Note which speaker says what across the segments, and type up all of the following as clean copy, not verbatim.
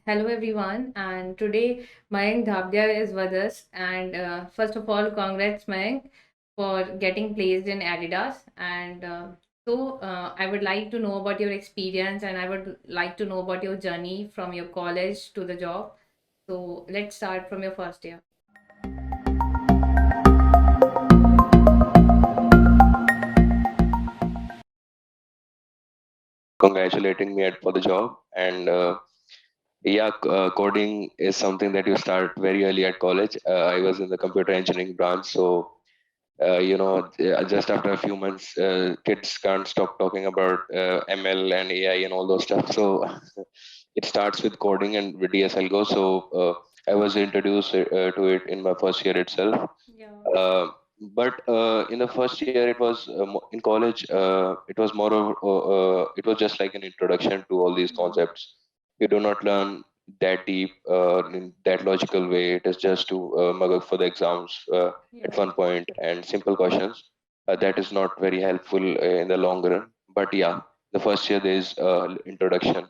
Speaker 1: hello everyone, and today Mayank Dhabdia is with us. And first of all, congrats Mayank for getting placed in Adidas. And I would like to know about your experience, and I would like to know about your journey from your college to the job. So let's start from your first year.
Speaker 2: Congratulating me for the job. And coding is something that you start very early at college. I was in the computer engineering branch, so just after a few months, kids can't stop talking about ML and AI and all those stuff. So it starts with coding and with DSLGO. So I was introduced to it in my first year itself.
Speaker 1: Yeah.
Speaker 2: Uh, but in the first year, it was in college. It was more of it was just like an introduction to all these
Speaker 1: Mhm.
Speaker 2: concepts. You do not learn that deep in that logical way. It is just to mug up for the exams at
Speaker 1: Yeah.
Speaker 2: one point and simple questions. That is not very helpful in the long run. But yeah, the first year there is introduction,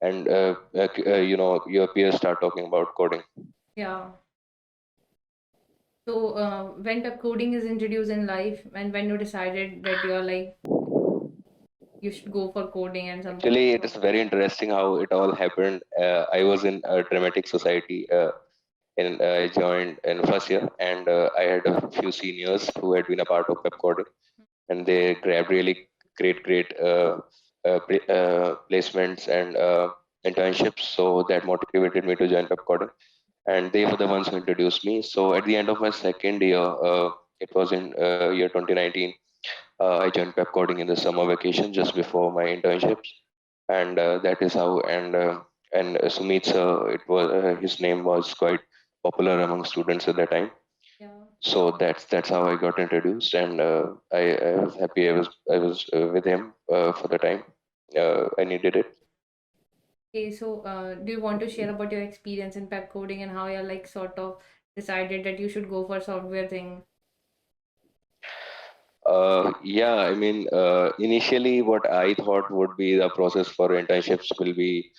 Speaker 2: and your peers start talking about coding.
Speaker 1: Yeah. So when the coding is introduced in life, and when you decided that you're like you should go for coding and something
Speaker 2: Actually,
Speaker 1: like
Speaker 2: it is very interesting how it all happened. I was in a dramatic society. I joined in first year, and I had a few seniors who had been a part of web coding, and they grabbed really great placements and internships. So that motivated me to join web coding, and they were the ones who introduced me. So at the end of my second year, it was in year 2019. I joined web coding in the summer vacation just before my internships, and that is how. And Sumit sir, it was his name was quite popular among students at that time.
Speaker 1: yeah.
Speaker 2: So that's how I got introduced, and I was happy. I was with him for the time. I needed it.
Speaker 1: Okay, so do you want to share about your experience in pep coding and how you're like sort of decided that you should go for software thing?
Speaker 2: Yeah, I mean, initially, what I thought would be the process for internships will be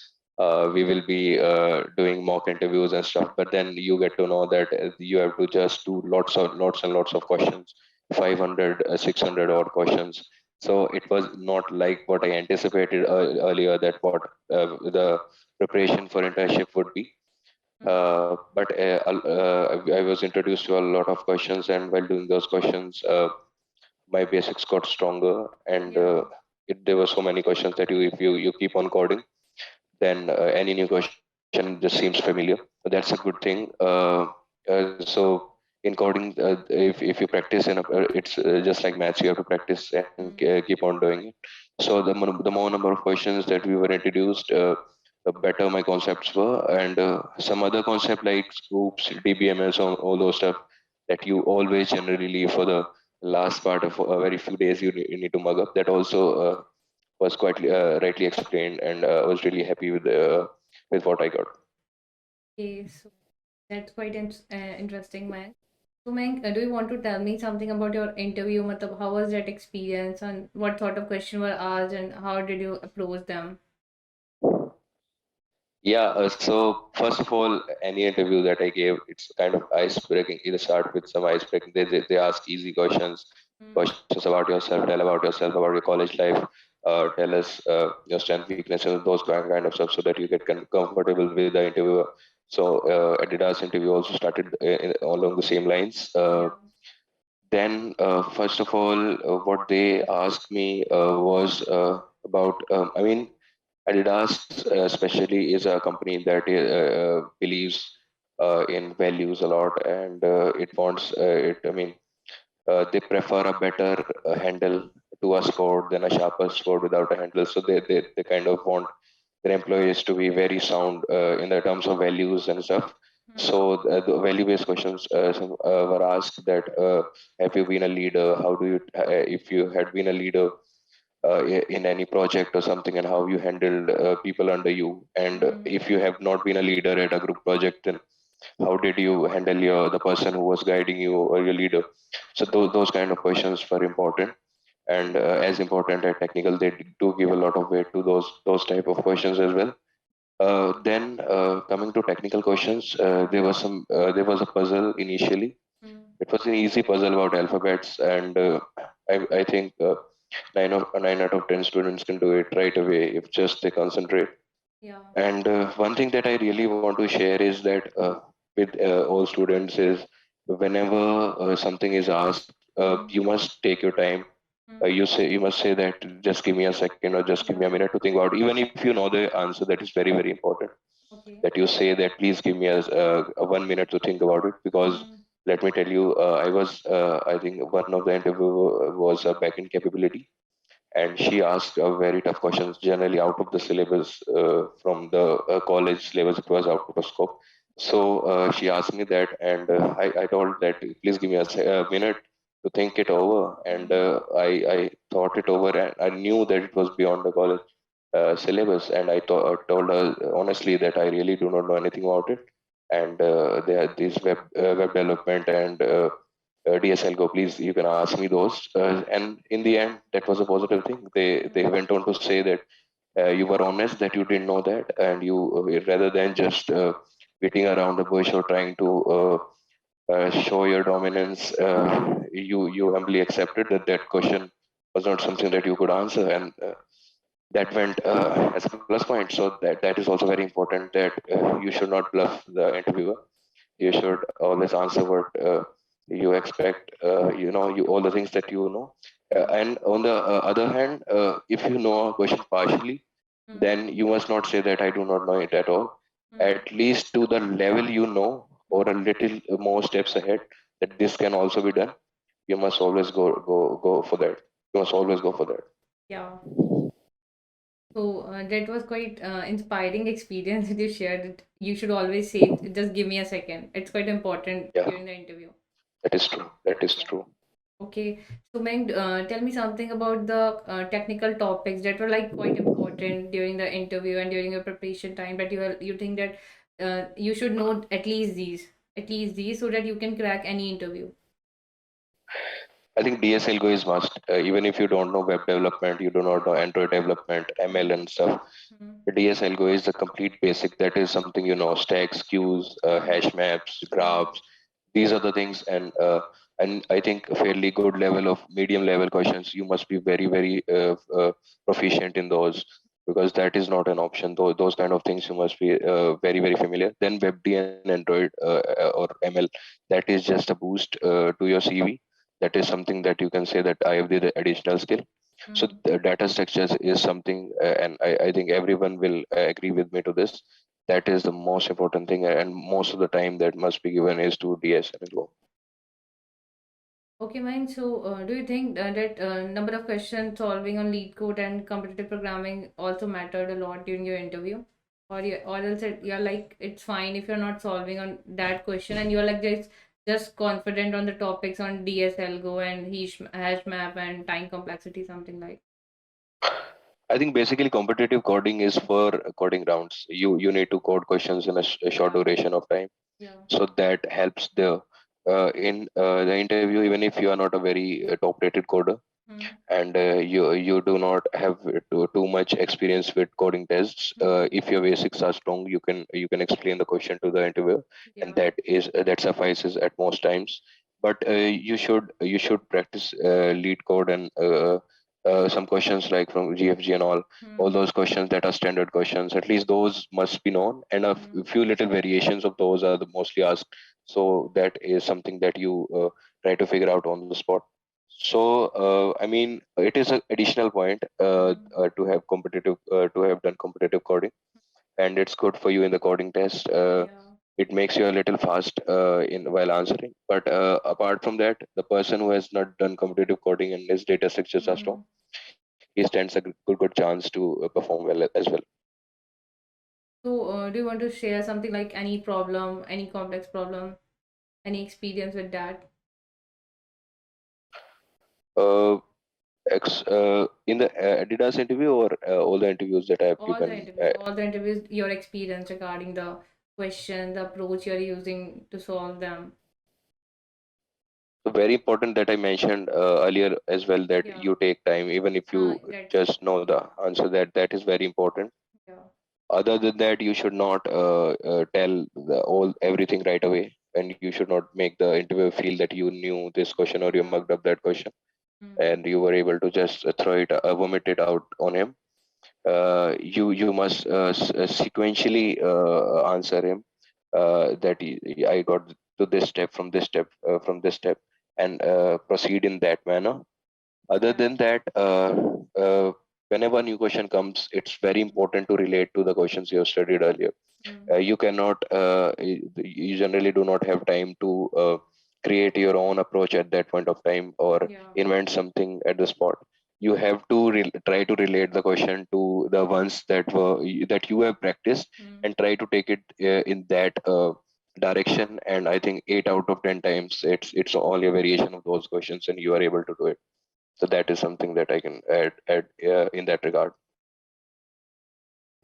Speaker 2: we will be doing mock interviews and stuff, but then you get to know that you have to just do lots and lots of questions, 500, 600 odd questions. So it was not like what I anticipated earlier that what the preparation for internship would be.
Speaker 1: Mhm.
Speaker 2: I was introduced to a lot of questions, and while doing those questions, my basics got stronger, and
Speaker 1: Yeah.
Speaker 2: there were so many questions that if you keep on coding, then any new question just seems familiar. That's a good thing. So in coding, if you practice it's just like maths. You have to practice and
Speaker 1: Mm.
Speaker 2: keep on doing it. So the more number of questions that we were introduced, the better my concepts were, and some other concept like scoops, DBMS, all those stuff that you always generally leave for the last part of a very few days you need to mug up. That also was quite rightly explained, and I was really happy with what I got.
Speaker 1: Okay, so that's quite interesting, man. So, Mank, do you want to tell me something about your interview? Matlab, how was that experience and what sort of questions were asked and how did you approach them?
Speaker 2: Yeah, so first of all, any interview that I gave, it's kind of ice breaking. Either start with some ice breaking. They ask easy questions,
Speaker 1: Mm.
Speaker 2: questions about yourself, tell about yourself, about your college life, tell us your strength, weaknesses, those kind of stuff, so that you get comfortable with the interviewer. So Adidas interview also started along the same lines.
Speaker 1: Yeah.
Speaker 2: Then, first of all, what they asked me was about. I mean, Adidas, especially, is a company that believes in values a lot, and it wants it. I mean, they prefer a better handle to a sword than a sharper sword without a handle. So they kind of want their employees to be very sound in the terms of values and stuff.
Speaker 1: Mm.
Speaker 2: So the value-based questions were asked that have you been a leader? How do you, if you had been a leader in any project or something, and how you handled people under you? And
Speaker 1: Mm.
Speaker 2: if you have not been a leader at a group project, then how did you handle the person who was guiding you or your leader? So those kind of questions were important, and as important as technical, they do give a lot of weight to those type of questions as well. Then coming to technical questions, there was a puzzle initially.
Speaker 1: Mm.
Speaker 2: It was an easy puzzle about alphabets, and I think nine out of 10 students can do it right away if just they concentrate.
Speaker 1: Yeah.
Speaker 2: And one thing that I really want to share is that with all students is whenever something is asked,
Speaker 1: Mm.
Speaker 2: you must take your time.
Speaker 1: Mm.
Speaker 2: You must say that just give me a second or just give me a
Speaker 1: Yeah.
Speaker 2: minute to think about it. Even if you know the answer, that is very very important.
Speaker 1: Okay.
Speaker 2: That you say that please give me a 1 minute to think about it, because
Speaker 1: Mm.
Speaker 2: let me tell you, I think one of the interview was a backend capability, and she asked very tough questions, generally out of the syllabus from the college syllabus. It was out of scope. So she asked me that, and I told that please give me a minute to think it over. And
Speaker 1: Mm.
Speaker 2: I thought it over, and I knew that it was beyond the college syllabus. And told her honestly that I really do not know anything about it. And there are these web development and DSL Go, please, you can ask me those. And in the end, that was a positive thing. They
Speaker 1: Mm.
Speaker 2: went on to say that you were honest that you didn't know that, and you rather than just beating around the bush or trying to show your dominance, you humbly accepted that that question was not something that you could answer, and that went as a plus point. So that is also very important, that you should not bluff the interviewer. You
Speaker 1: Yeah.
Speaker 2: should always answer what you expect. You all the things that you know.
Speaker 1: Mm.
Speaker 2: And on the other hand, if you know a question partially,
Speaker 1: Mm.
Speaker 2: then you must not say that I do not know it at all.
Speaker 1: Mm.
Speaker 2: At least to the level you know, or a little more steps ahead, that this can also be done. You must always go for that. You must always go for that.
Speaker 1: Yeah. So that was quite inspiring experience that you shared. It. You should always say, "Just give me a second." It's quite important
Speaker 2: Yeah,
Speaker 1: during the interview.
Speaker 2: that is true. That is
Speaker 1: Yeah.
Speaker 2: true.
Speaker 1: Okay. So, Meng, tell me something about the technical topics that were like quite important during the interview and during your preparation time. That you think that you should know at least these, so that you can crack any interview.
Speaker 2: I think DSL Go is must. Even if you don't know web development, you do not know Android development, ML
Speaker 1: Hmm.
Speaker 2: and stuff.
Speaker 1: Hmm.
Speaker 2: DSL Go is the complete basic. That is something you know: stacks, queues,
Speaker 1: Hmm.
Speaker 2: hash maps,
Speaker 1: Hmm.
Speaker 2: graphs. These are the things, and I think a fairly good level of medium level questions. You must be very very proficient in those, because that is not an option. Those kind of things you must be very very familiar. Then WebD and Android or ML, that is just a boost to your CV. That is something that you can say that I have the additional skill. So
Speaker 1: Hmm.
Speaker 2: the data structures is something, and I think everyone will agree with me to this. That is the most important thing, and most of the time that must be given is to DSL.
Speaker 1: Okay, mine. So, do you think that number of questions solving on lead code and competitive programming also mattered a lot during your interview? Or else you're like, it's fine if you're not solving on that question and you're like just confident on the topics on DSL Go and hash map and time complexity, something like.
Speaker 2: I think basically competitive coding is for coding rounds. You need to code questions in a short
Speaker 1: Yeah,
Speaker 2: duration of time,
Speaker 1: yeah.
Speaker 2: so that helps in the interview. Even if you are not a very top-rated coder,
Speaker 1: Hmm.
Speaker 2: and you do not have too much experience with coding tests,
Speaker 1: Hmm.
Speaker 2: if your basics are strong, you can explain the question to the interviewer, and
Speaker 1: Yeah.
Speaker 2: that suffices at most times. But you should practice lead code and some questions like from GFG and all
Speaker 1: Hmm.
Speaker 2: those questions that are standard questions. At least those must be known, and
Speaker 1: Hmm.
Speaker 2: few little variations of those are the mostly asked. So that is something that you try to figure out on the spot. So, I mean, it is an additional point
Speaker 1: Hmm.
Speaker 2: to have done competitive coding, and it's good for you in the coding test.
Speaker 1: Yeah.
Speaker 2: It makes you a little fast in while answering. But apart from that, the person who has not done competitive coding and his data structures are strong,
Speaker 1: Hmm.
Speaker 2: he stands a good chance to perform well as well.
Speaker 1: So, do you want to share something like any problem, any complex problem, any experience with that?
Speaker 2: Uh, in the Adidas interview or all the interviews that I have given.
Speaker 1: All the interviews, your experience regarding the question, the approach you're using to solve them.
Speaker 2: So very important that I mentioned earlier as well, that
Speaker 1: Yeah.
Speaker 2: you take time, even if you
Speaker 1: That.
Speaker 2: just know the answer. That is very important.
Speaker 1: Yeah.
Speaker 2: Other than that, you should not tell everything right away, and you should not make the interviewer feel that you knew this question or you
Speaker 1: Yeah.
Speaker 2: mugged up that question,
Speaker 1: Mm.
Speaker 2: and you were able to just throw it, vomit it out on him. You must sequentially answer him, that I got to this step from this step from this step, and proceed in that manner. Other
Speaker 1: Yeah.
Speaker 2: than that, whenever a new question comes, it's very important to relate to the questions you have studied earlier.
Speaker 1: Mm.
Speaker 2: You cannot, you generally do not have time to create your own approach at that point of time, or
Speaker 1: Yeah.
Speaker 2: invent something at the spot. You have to try to relate the question to the ones that you have practiced,
Speaker 1: Mm.
Speaker 2: and try to take it in that direction. And I think 8 out of 10 times it's only a variation of those questions, and you are able to do it. So that is something that I can add in that regard.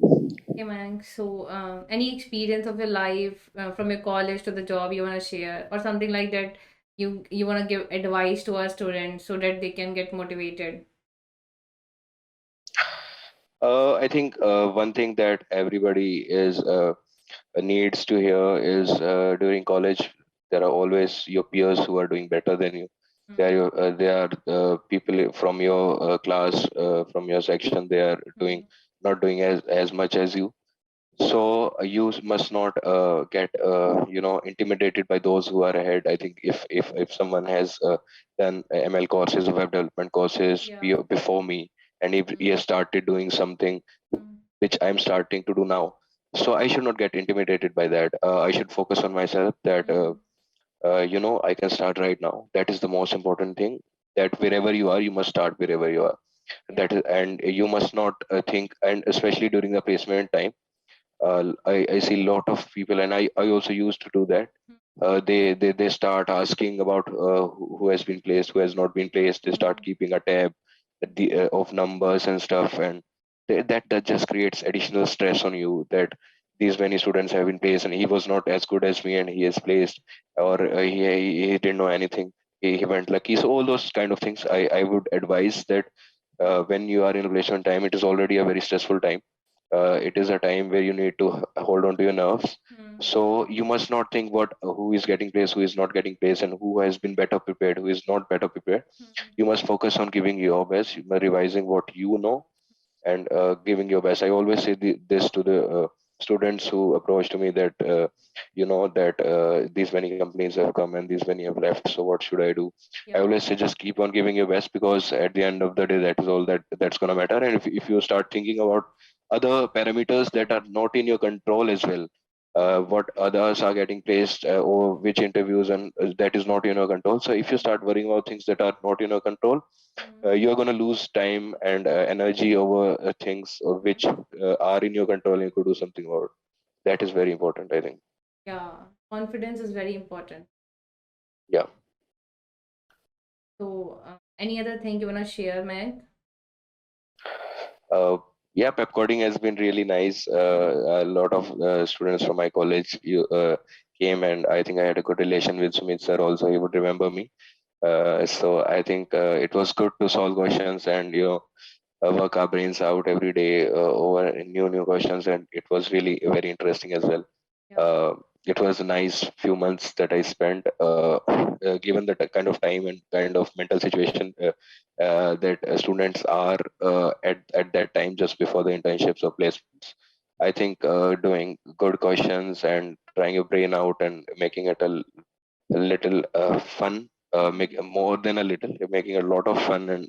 Speaker 1: Okay, Mayank. So, any experience of your life from your college to the job you want to share, or something like that, you want to give advice to our students so that they can get motivated?
Speaker 2: I think one thing that everybody is needs to hear is, during college, there are always your peers who are doing better than you.
Speaker 1: Mm.
Speaker 2: They are people from your class, from your section. They are doing
Speaker 1: Mm.
Speaker 2: not doing as much as you. So you must not get intimidated by those who are ahead. I think if someone has done ML courses or web development courses
Speaker 1: Yeah.
Speaker 2: before me, and if he has started doing something
Speaker 1: Mm.
Speaker 2: which I'm starting to do now, so I should not get intimidated by that. I should focus on myself. That
Speaker 1: Mm.
Speaker 2: I can start right now. That is the most important thing. That wherever you are, you must start wherever you are.
Speaker 1: Yeah.
Speaker 2: And you must not think, and especially during the placement time, I see a lot of people, and I also used to do that. They start asking about who has been placed, who has not been placed. They start
Speaker 1: Mm.
Speaker 2: keeping a tab of numbers and stuff, and that just creates additional stress on you. That these many students have been placed, and he was not as good as me, and he is placed, or
Speaker 1: Yeah.
Speaker 2: he didn't know anything. He went lucky. So all those kind of things, I would advise that when you are in relation time, it is already a very stressful time. It is a time where you need to hold on to your nerves.
Speaker 1: Mm.
Speaker 2: So you must not think what who is getting placed, who is not getting placed, and who has been better prepared, who is not better prepared.
Speaker 1: Mm.
Speaker 2: You must focus on giving your best, revising what you know, and giving your best. I always say this to the students who approach to me, that that these many companies have come and these many have left. So what should I do? I
Speaker 1: Yeah.
Speaker 2: always say just keep on giving your best, because at the end of the day, that is all that's gonna matter. And if you start thinking about other parameters that are not in your control as well,
Speaker 1: Mm.
Speaker 2: what others are getting placed, or which interviews, and that is not in your control. So if you start worrying about things that are not in your control,
Speaker 1: Mm.
Speaker 2: you're going to lose time and energy over things which
Speaker 1: Mm.
Speaker 2: are in your control, and you could do something about it. That is very important, I think.
Speaker 1: Yeah. Confidence is very important.
Speaker 2: Yeah.
Speaker 1: So, any other thing you want to share, Mayank?
Speaker 2: uh, yeah, pep coding has been really nice. A lot of students from my college came, and I think I had a good relation with Sumit sir also. He would remember me. So I think it was good to solve questions, and work our brains out every day over new questions, and it was really very interesting as well.
Speaker 1: Yeah.
Speaker 2: uh, it was a nice few months that I spent, given the kind of time and kind of mental situation that students are at that time just before the internships or placements. I think doing good questions and trying your brain out and making it a little fun, make
Speaker 1: Mm.
Speaker 2: more than a little, making a lot of fun, and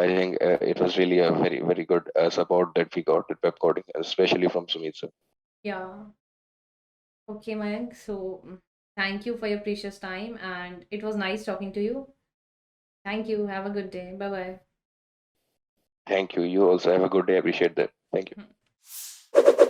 Speaker 2: I think it was really a very good support that we got with pep coding, especially from Sumit sir.
Speaker 1: Yeah. Okay, Mayank. So, thank you for your precious time, and it was nice talking to you. Thank you. Have a good day. Bye
Speaker 2: Thank you. You also have a good day. Appreciate that. Thank you.
Speaker 1: bye.